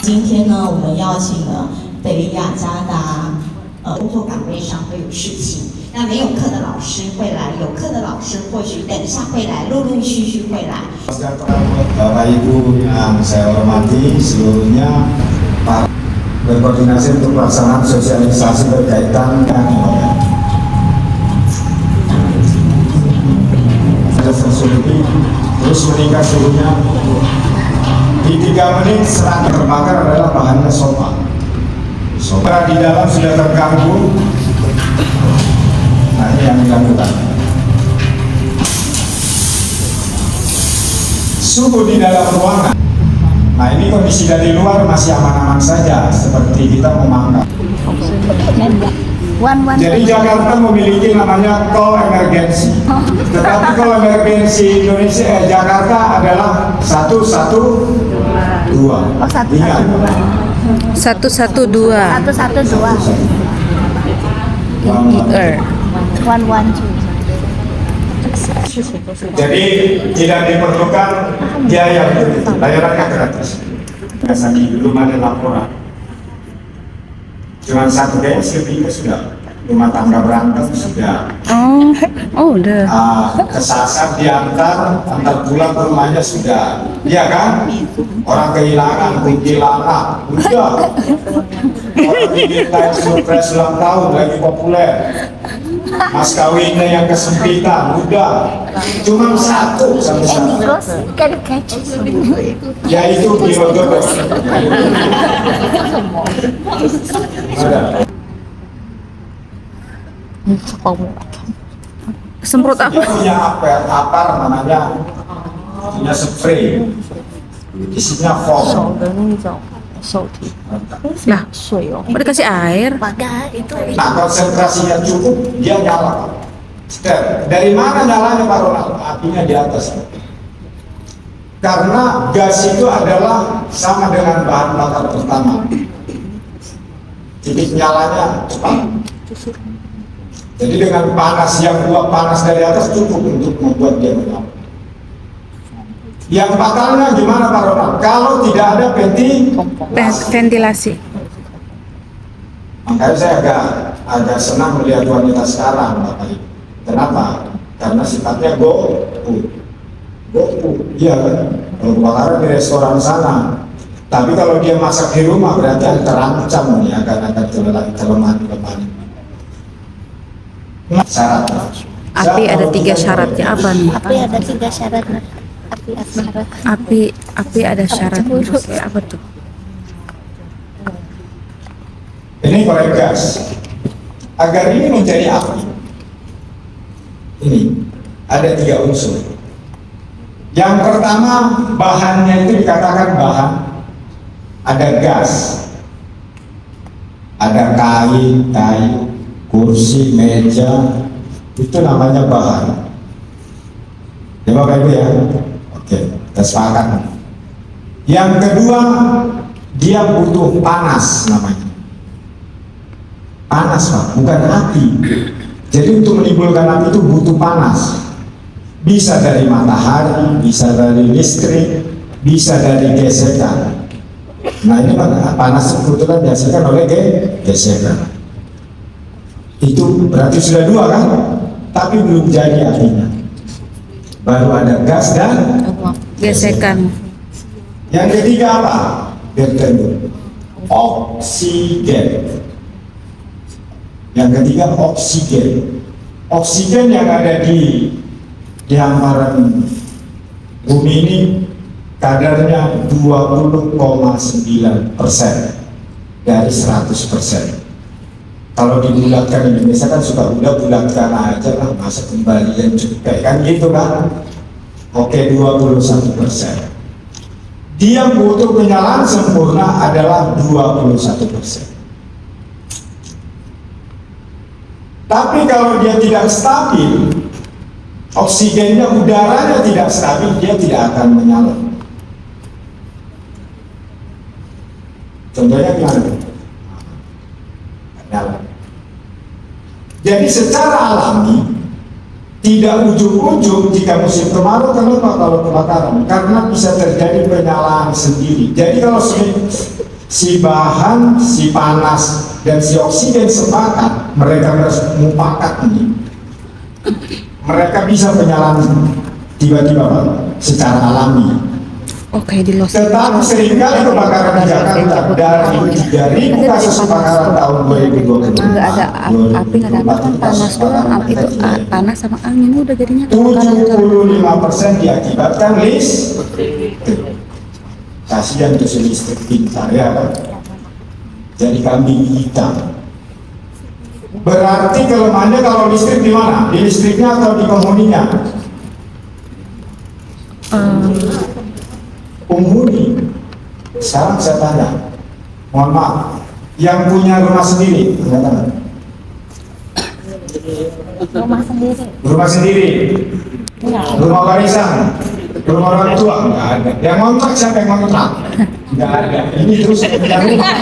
今天呢，我们邀请了北雅加达工作岗位上会有事情，那没有课的老师会来，有课的老师或许等一下会来，陆陆续续会来。 Bapak Ibu yang saya hormati seluruhnya, berkoordinasi untuk pelaksanaan sosialisasi berkaitan dengan fasiliti terus meningkat suhunya di 3 menit serat terbakar adalah bahannya sofa. Sofa di dalam sudah terganggu, nah ini yang dilakukan. Suhu di dalam ruangan. Nah ini kondisi dari luar masih aman-aman saja, seperti kita memangkas. Jadi Jakarta memiliki namanya call emergency. Tetapi call emergency Indonesia Jakarta adalah 112. Oh, 112. 112. 112. 112. Jadi tidak diperlukan biaya untuk itu, layanannya gratis. Biasanya belum ada laporan. Cuma 1 DS lebih sudah rumah tangga berantem sudah. Udah. Kesasar diantar, antar pulang ke rumahnya sudah. Iya kan? Orang kehilangan kuntilanak, udah. Orang diminta surprise ulang tahun lagi populer. Mas kawinnya yang kesempitan, udah. Cuma 1 sampai sekarang. Ya itu biojodoh. Semprot Dia apa? punya apar namanya, punya spray, isinya foam. Lah, mau dikasih air? Nah konsentrasinya cukup, dia nyala. Dari mana nyalanya Pak Ronald? Apinya di atas. Karena gas itu adalah sama dengan bahan bakar pertama. Titik nyalanya cepat. Jadi dengan panas yang uap panas dari atas cukup untuk membuat dia menyala. Yang fatalnya gimana Pak Ronald? Kalau tidak ada Ventilasi. Makanya saya agak senang melihat wanita sekarang, Bapak Ibu. Kenapa? Karena sifatnya gopu. Iya kan? Kalau kebakaran di restoran sana. Tapi kalau dia masak di rumah berarti terancam nih akan kelemahan. Syarat. Api ada 3 syaratnya apa nih? Api ada 3 syaratnya. Api asmara. Api ada syaratnya. Apa tuh? Ini korek gas. Agar ini menjadi api, ini ada 3 unsur. Yang pertama, bahannya itu dikatakan bahan. Ada gas, ada kayu, kursi, meja, itu namanya bahan. Ya Bapak Ibu ya. Oke, kita sepakat. Yang kedua, dia butuh panas namanya. Panas Pak, bukan api. Jadi untuk menimbulkan api itu butuh panas. Bisa dari matahari, bisa dari listrik, bisa dari gesekan. Nah ini panas kebetulan dihasilkan oleh gesekan. Itu berarti sudah 2 kan? Tapi belum jadi apinya. Baru ada gas dan Gesekan. Yang ketiga apa? Bertemu. Oksigen. Yang ketiga oksigen. Oksigen yang ada di hamparan bumi ini kadarnya 20,9% dari 100%. Kalau dibulatkan Indonesia kan suka bulatkan aja lah, masa kembalian cepet kan gitu kan. Oke, 21%. Dia butuh penyalaan sempurna adalah 21%. Tapi kalau dia tidak stabil, oksigennya, udaranya tidak stabil, dia tidak akan menyala. Contohnya gimana? Nyala. Jadi secara alami tidak ujung-ujung jika musim kemarau. Kenapa kalau kebakaran? Karena bisa terjadi penyalaan sendiri. Jadi kalau si bahan, si panas, dan si oksigen sepakat, mereka mufakat ini. Mereka bisa penyalaan tiba-tiba Pak, secara alami. Oke, di Los Tetapi seringkali kebakaran di Jakarta dari kasus kebakaran tahun 2020 nggak ada api, nggak ada apa, kan panas doang. Api itu panas sama angin udah jadinya kebakaran. 75% diakibatkan listrik. Kasihan tuh si listrik pintar ya Pak. Jadi kambing hitam. Berarti kelemahannya kalau listrik di mana? Di listriknya atau di penghuninya? Penghuni. Sekarang saya tanya, mohon maaf, yang punya rumah sendiri, Rumah sendiri. rumah sendiri, rumah warisan, rumah orang tua, nggak ada. Yang ngontrak siapa yang ngontrak? Nggak ada. Ini terus punya rumah.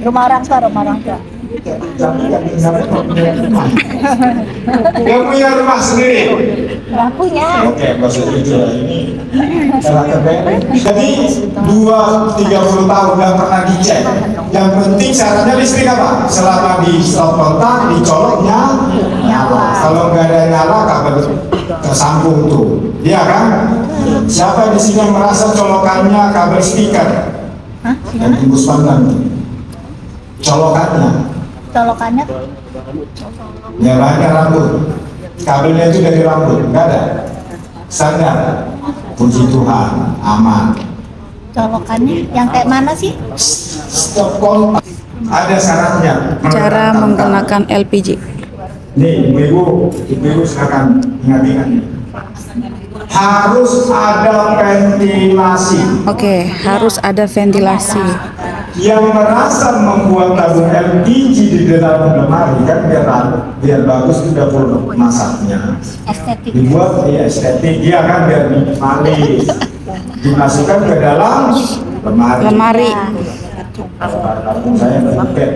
Rumah orang tua, rumah orang tua. Yang punya rumah sendiri. Punya. Oke, maksudnya itu ini salah kebenaran. Jadi 20-30 tahun nggak pernah dicek. Yang penting syaratnya listrik apa? Selama di stop kontak, dicoloknya nyala. Kalau nggak ada nyala, kabel tersambung tuh. Iya kan? Siapa di sini yang merasa colokannya kabel speaker? Yang tembus pandang tuh. Colokannya. Colokannya Nyalanya rambut, kabelnya itu dari rambut, enggak ada. Standar, puji Tuhan, aman. colokannya yang kayak mana sih? Stop kontak, ada syaratnya. Cara menggunakan LPG. Nih, ibu silakan ingat-ingat. Harus ada ventilasi. Oke, harus ada ventilasi. Yang merasa membuat tabung LPG di dalam lemari kan biar bagus di dapur masaknya. Estetik. Dibuat ya estetik, dia kan biar manis. Dimasukkan ke dalam lemari. Lemari. Tabung saya bed,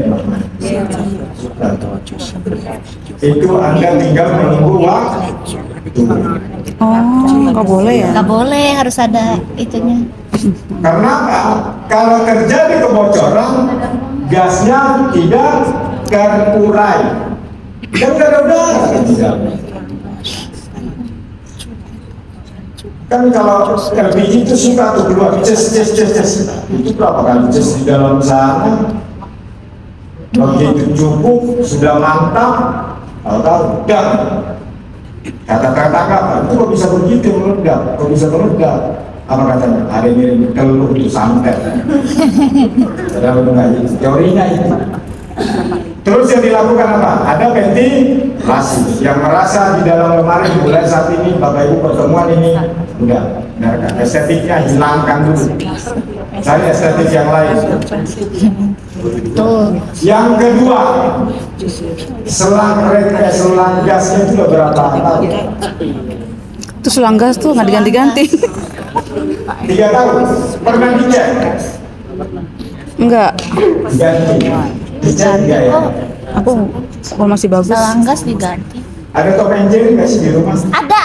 itu Anda tinggal menunggu waktu. Oh, nggak boleh ya? Nggak boleh, harus ada itunya. Karena apa? Kalau terjadi kebocoran, gasnya tidak terurai. Kan nggak ada udara di dalamnya. Kan kalau LPG itu suka tuh keluar ces. Itu berapa kali ces di dalam sana? Begitu cukup, sudah mantap, tahu-tahu dan kata-kata apa? Itu kok bisa begitu meledak? Kok bisa meledak? Apa katanya? Ada yang telur itu santet. Padahal enggak, teorinya itu. Terus yang dilakukan apa? Ada ventilasi yang merasa di dalam lemari mulai saat ini Bapak Ibu pertemuan ini udah estetiknya hilangkan dulu. Cari estetik yang lain. Yang kedua, selang gasnya itu udah berapa tahun? Itu selang gas tuh nggak diganti-ganti. 3 tahun. Pernah dicek? Enggak. Ganti. Dicek enggak ya? Aku masih bagus. Selang gas diganti. Ada Tom and Jerry nggak sih di rumah? Ada.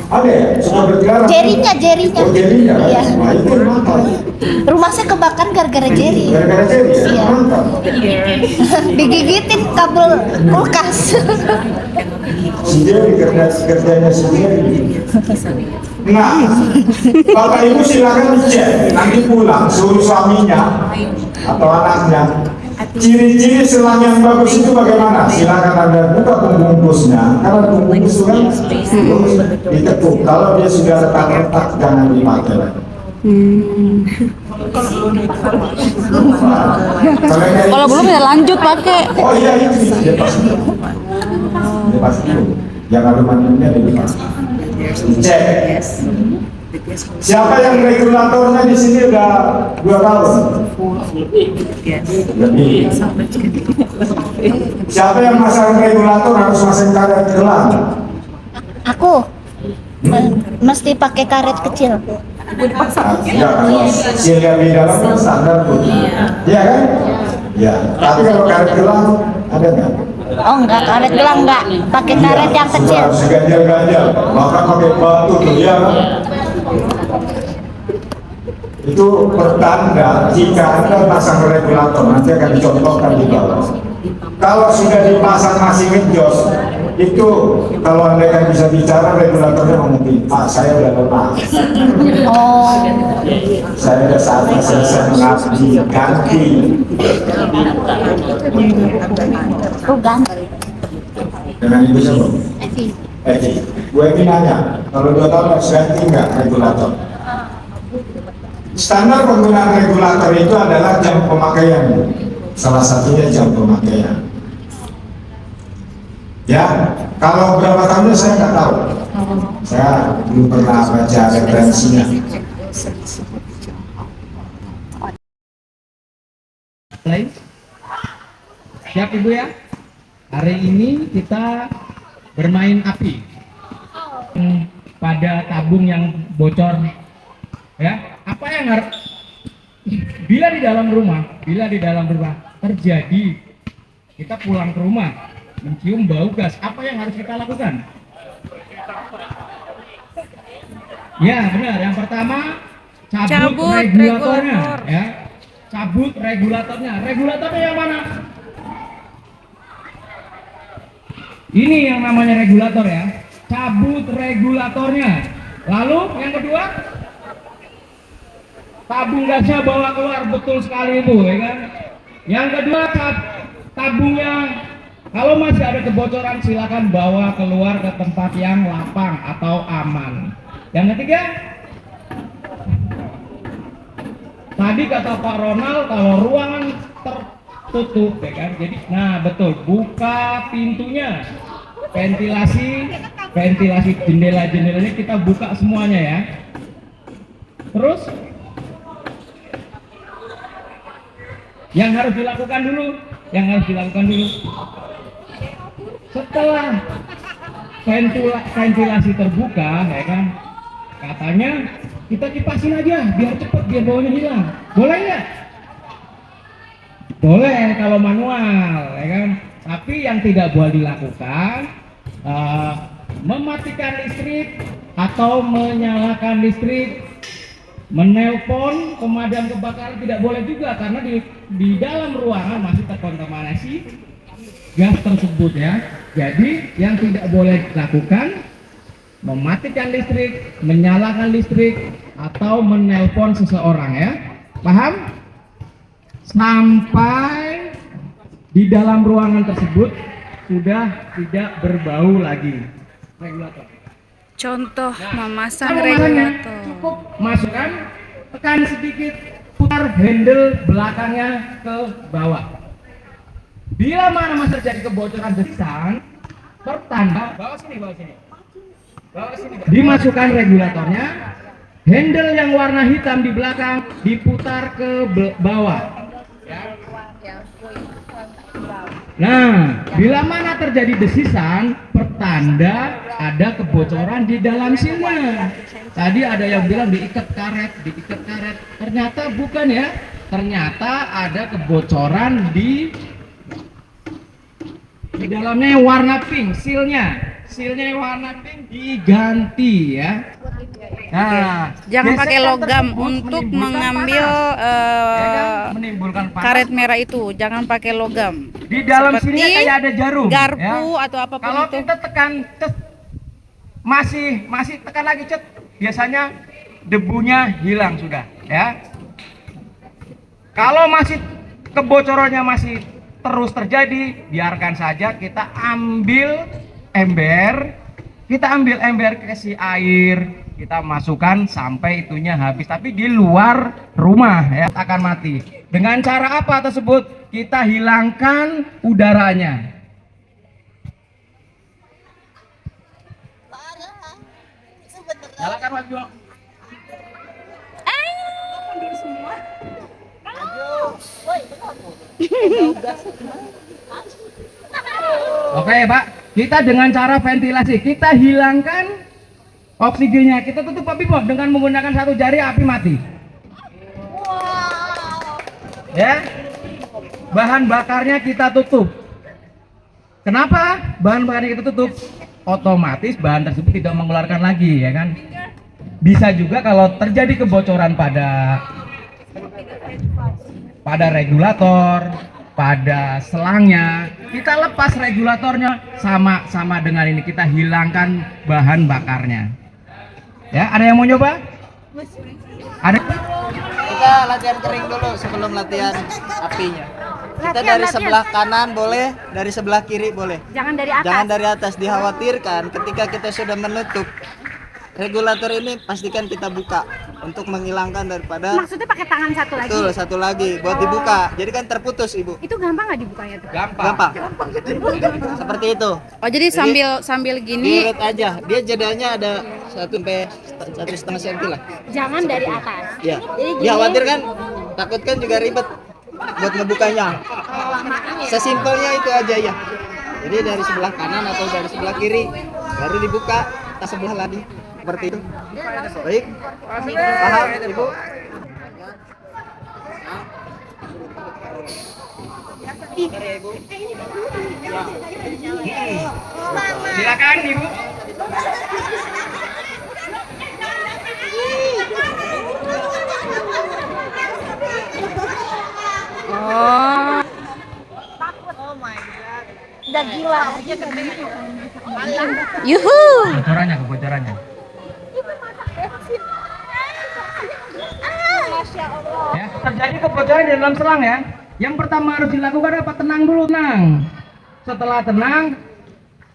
Ada ya? Suka berkeliaran? Jerinya. Oh, Jerry-nya kan? Iya. Wah, itu mantap. Rumah saya kebakar gara-gara Jerry. Gara-gara Jerry ya? Iya. Mantap. Digigitin kabel kulkas. Si Jerry kerjanya si Jerry. Nah, Bapak Ibu silakan dicek. Nanti pulang suruh suaminya atau anaknya. Ciri-ciri selang yang bagus itu bagaimana? Silakan Anda buka pembungkusnya. Karena pembungkus itu kan ditekuk. Kalau dia sudah retak-retak, jangan dipakai lagi. Kalau belum ya lanjut pakai. Oh iya itu dia pasti. Dia pasti. Yang ada mandinya dia pasti. Dicek. Siapa yang regulatornya di sini udah 2 tahun? Lebih. Siapa yang masang regulator harus masang karet gelang? Aku mesti pakai karet kecil. Ya, kalau seal yang di dalam kan standar tuh. Iya kan? Ya. Tapi kalau karet gelang ada nggak? Oh enggak, karet gelang enggak. Pakai karet yang kecil. Seganjal-ganjal, bahkan pakai batu tuh ya. Itu pertanda jika Anda pasang regulator, nanti akan dicontohkan di bawah. Kalau sudah dipasang masih ngejos, itu kalau Anda yang bisa bicara regulatornya ngomongin, Pak saya udah lelah, Oh, saya udah saatnya selesai mengabdi, ganti. tuh ganti. Dengan ibu siapa? Eki. Gue ini nanya, kalau 2 tahun harus ganti nggak regulator? Standar penggunaan regulator itu adalah jam pemakaian. Salah satunya jam pemakaian. Ya, kalau berapa tahunnya saya nggak tahu. Saya belum pernah baca referensinya. Siap Ibu ya? Hari ini kita bermain api pada tabung yang bocor. Ya, apa yang harus bila di dalam rumah terjadi, kita pulang ke rumah mencium bau gas, apa yang harus kita lakukan? Ya benar, yang pertama cabut regulatornya, ya. Cabut regulatornya. Regulatornya yang mana? Ini yang namanya regulator ya. Cabut regulatornya. Lalu yang kedua, tabung gasnya bawa keluar, betul sekali itu, ya kan? Yang kedua, tabungnya kalau masih ada kebocoran silakan bawa keluar ke tempat yang lapang atau aman. Yang ketiga, tadi kata Pak Ronald kalau ruangan tertutup, ya kan? Jadi, nah betul, buka pintunya, ventilasi jendela-jendelanya kita buka semuanya ya. Terus yang harus dilakukan dulu, setelah ventilasi terbuka, ya kan? Katanya kita kipasin aja biar cepet, biar baunya hilang. Boleh nggak? Boleh kalau manual, ya kan? Tapi yang tidak boleh dilakukan mematikan listrik atau menyalakan listrik, menelpon pemadam kebakaran tidak boleh juga karena di dalam ruangan masih terkontaminasi gas tersebut ya. Jadi yang tidak boleh dilakukan mematikan listrik, menyalakan listrik, atau menelpon seseorang ya. Paham? Sampai di dalam ruangan tersebut sudah tidak berbau lagi. Regulator. Contoh memasang Kalau regulator. cukup masukkan, tekan sedikit, putar handle belakangnya ke bawah. Bila mana masih terjadi kebocoran desisan, pertanda bawa sini. Dimasukkan regulatornya, handle yang warna hitam di belakang diputar ke bawah. Nah, bila mana terjadi desisan, pertanda ada kebocoran di dalam silnya. Tadi ada yang bilang diikat karet. Ternyata bukan ya. Ternyata ada kebocoran di dalamnya warna pink, silnya warna pink diganti ya. Nah, Jangan pakai gesekan logam tersebut untuk menimbulkan mengambil panas, ya kan? Menimbulkan panas. karet merah itu. Jangan pakai logam. Di dalam Seperti sini kayak ada jarum, garpu ya. atau apapun Kalau itu. kita tekan cet, masih tekan lagi cet, biasanya debunya hilang sudah, ya. Kalau masih kebocorannya masih terus terjadi, biarkan saja. Kita ambil ember, kasih air, kita masukkan sampai itunya habis, tapi di luar rumah ya akan mati. Dengan cara apa tersebut? Kita hilangkan udaranya. Nyalakan Mas Jo. Oke Pak, kita dengan cara ventilasi, kita hilangkan oksigennya, kita tutup api Pak dengan menggunakan satu jari, api mati. Ya, bahan bakarnya kita tutup. Kenapa bahan-bahan kita tutup? Otomatis bahan tersebut tidak mengeluarkan lagi, ya kan? Bisa juga kalau terjadi kebocoran pada regulator, pada selangnya, kita lepas regulatornya, sama dengan ini kita hilangkan bahan bakarnya. Ya, ada yang mau nyoba? Ada? Kita latihan kering dulu sebelum latihan apinya. Kita dari sebelah kanan boleh, dari sebelah kiri boleh. Jangan dari atas. Jangan dari atas. Dikhawatirkan ketika kita sudah menutup regulator ini, pastikan kita buka untuk menghilangkan daripada. Maksudnya pakai tangan satu lagi. Betul, satu lagi buat dibuka. Jadi kan terputus, Ibu. Itu gampang nggak dibukanya tuh? Gampang. Seperti itu. Oh, jadi sambil gini. Diirit aja. Dia jedanya ada 1 sampai 1,5 cm lah. Jangan dari atas. Ya. Jadi gini. Dikhawatirkan, takut kan juga ribet buat ngebukanya. Sesimpelnya itu aja ya. Jadi dari sebelah kanan atau dari sebelah kiri baru dibuka tas sebelah lagi. Seperti itu. Baik. Paham, Ibu? Silakan, Ibu. Oh. Udah gila. Yuhu. Kebocorannya. Ya, terjadi kebocoran di dalam selang ya. Yang pertama harus dilakukan apa? Tenang dulu, tenang. Setelah tenang,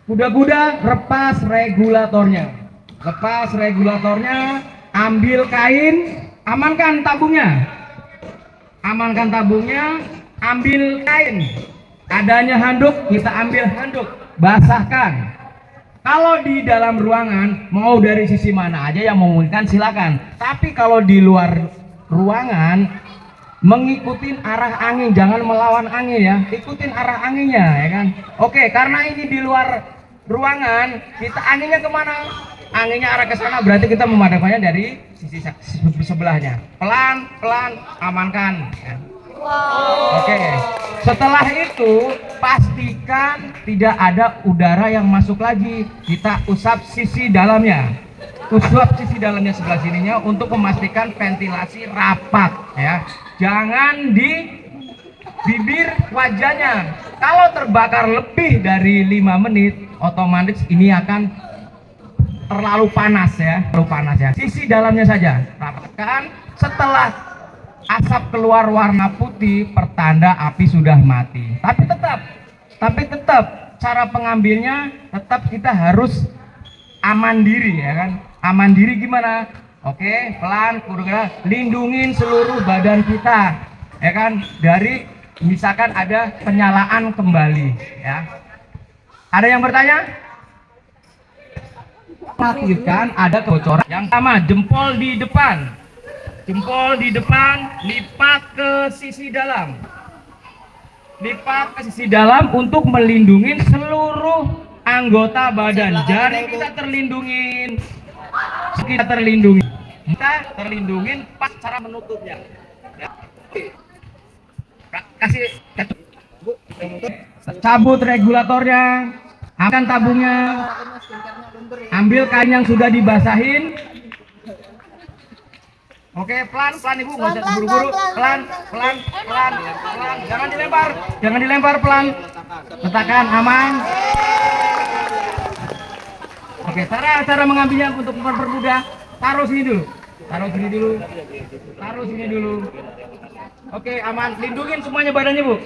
kuda-kuda lepas regulatornya. Lepas regulatornya, ambil kain, amankan tabungnya. Amankan tabungnya, ambil kain. Adanya handuk, kita ambil handuk, basahkan. Kalau di dalam ruangan, mau dari sisi mana aja yang memungkinkan silakan. Tapi kalau di luar ruangan, mengikuti arah angin, jangan melawan angin ya. Ikutin arah anginnya, ya kan. Oke, karena ini di luar ruangan, kita anginnya kemana? Anginnya arah ke sana, berarti kita memadamkannya dari sisi sebelahnya. Pelan-pelan amankan. Ya. Oke, setelah itu pastikan tidak ada udara yang masuk lagi. Kita usap sisi dalamnya, usap sisi dalamnya sebelah sininya untuk memastikan ventilasi rapat ya. Jangan di bibir wajahnya. Kalau terbakar lebih dari 5 menit, otomatis ini akan terlalu panas ya, Sisi dalamnya saja rapatkan. Setelah asap keluar warna putih, pertanda api sudah mati. Tapi tetap cara pengambilnya tetap kita harus aman diri ya kan. Aman diri gimana? Oke, pelan, kuda lindungin seluruh badan kita ya kan, dari misalkan ada penyalaan kembali ya. Ada yang bertanya? Pastikan ada kebocoran. Yang pertama, jempol di depan, lipat ke sisi dalam. Lipat ke sisi dalam untuk melindungi seluruh anggota badan. Jari kita terlindungin. Kita terlindungin pas cara menutupnya. Ya. Kasih cabut regulatornya, akan tabungnya, ambil kain yang sudah dibasahin. Oke, pelan-pelan Ibu, nggak usah buru-buru, pelan, jangan dilempar, pelan, letakkan aman. Oke, cara mengambilnya untuk mempermudah, taruh sini dulu. Oke, aman, lindungin semuanya badannya Bu.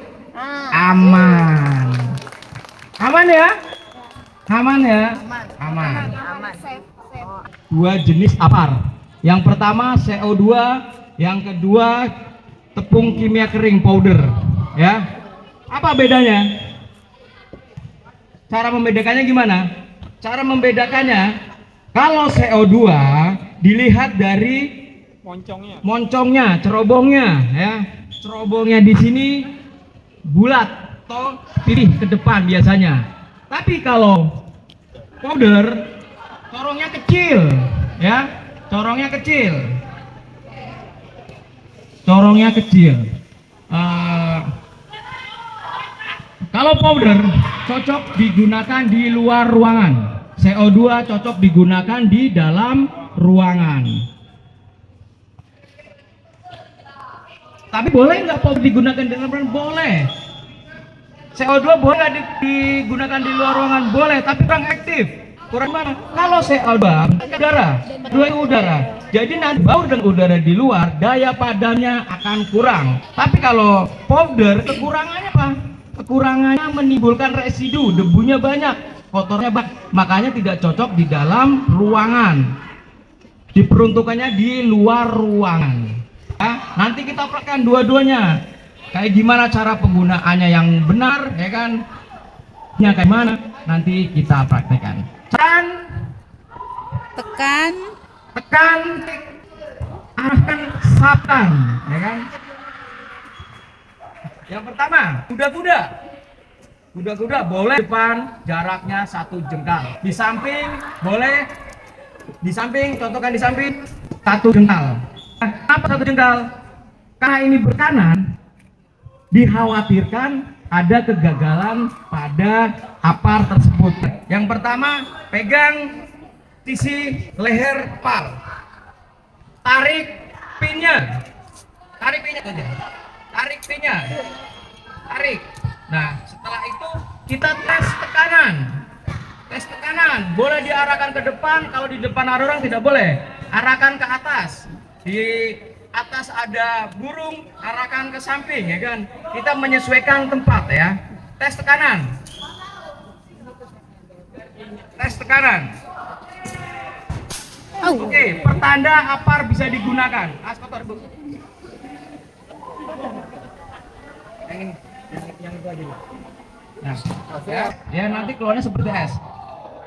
Aman ya? Aman. Dua jenis apar. Yang pertama CO2, yang kedua tepung kimia kering powder, ya. Apa bedanya? Cara membedakannya gimana? Cara membedakannya, kalau CO2 dilihat dari moncongnya, cerobongnya, ya. Cerobongnya di sini bulat atau pilih ke depan biasanya. Tapi kalau powder, corongnya kecil, ya. Corongnya kecil. Kalau powder cocok digunakan di luar ruangan. CO2 cocok digunakan di dalam ruangan. Tapi boleh nggak powder digunakan di dalam ruangan? Boleh. CO2 boleh nggak digunakan di luar ruangan? Boleh, tapi kurang efektif. Kurang mana? Kalau CO2 udara. Jadi nanti bau dan udara di luar, daya padamnya akan kurang. Tapi kalau powder, kekurangannya apa? Kekurangannya menimbulkan residu, debunya banyak, kotornya banyak. Makanya tidak cocok di dalam ruangan. Diperuntukannya di luar ruangan. Ya, nanti kita praktekkan dua-duanya. Kayak gimana cara penggunaannya yang benar, ya kan? Ya kayak mana? Nanti kita praktekkan. Tekan. Arahkan, sapan, ya kan? Yang pertama, kuda-kuda boleh depan, jaraknya 1 jengkal. Di samping boleh, contohkan di samping 1 jengkal. Kenapa 1 jengkal? Karena ini berkanan, dikhawatirkan ada kegagalan pada apar tersebut. Yang pertama, pegang sisi leher par, tarik pinnya saja, tarik. Nah, setelah itu kita tes tekanan, boleh diarahkan ke depan. Kalau di depan ada orang tidak boleh, arahkan ke atas. Di atas ada burung, arahkan ke samping, ya kan? Kita menyesuaikan tempat, ya. Tes tekanan. Oke, pertanda apar bisa digunakan. Kotor, Bu. Yang itu aja, Bu. Nah, ya nanti keluarnya seperti es.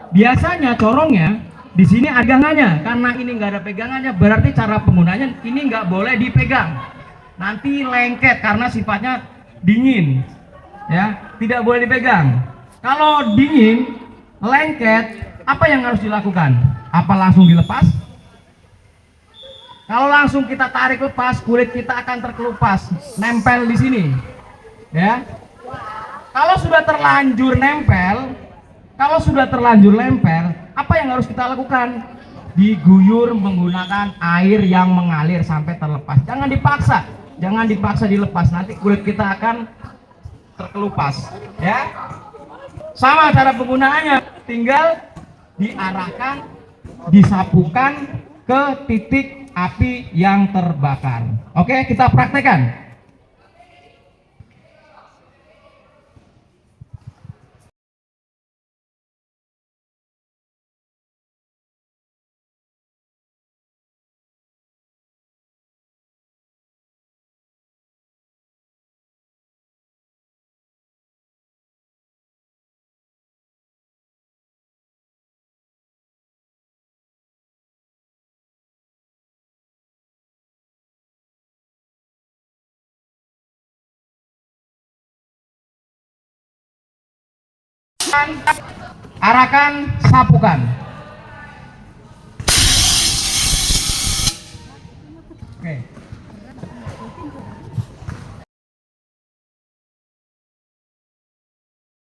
Biasanya corongnya di sini ada pegangannya. Karena ini nggak ada pegangannya, berarti cara penggunanya ini nggak boleh dipegang. Nanti lengket karena sifatnya dingin, ya, tidak boleh dipegang. Kalau dingin, lengket, apa yang harus dilakukan? Apa langsung dilepas? Kalau langsung kita tarik lepas, kulit kita akan terkelupas, nempel di sini, ya. Kalau sudah terlanjur nempel, apa yang harus kita lakukan? Diguyur menggunakan air yang mengalir sampai terlepas. Jangan dipaksa dilepas, nanti kulit kita akan terkelupas, ya. Sama cara penggunaannya, tinggal diarahkan, disapukan ke titik api yang terbakar. Oke, kita praktekkan. Arahkan, sapukan.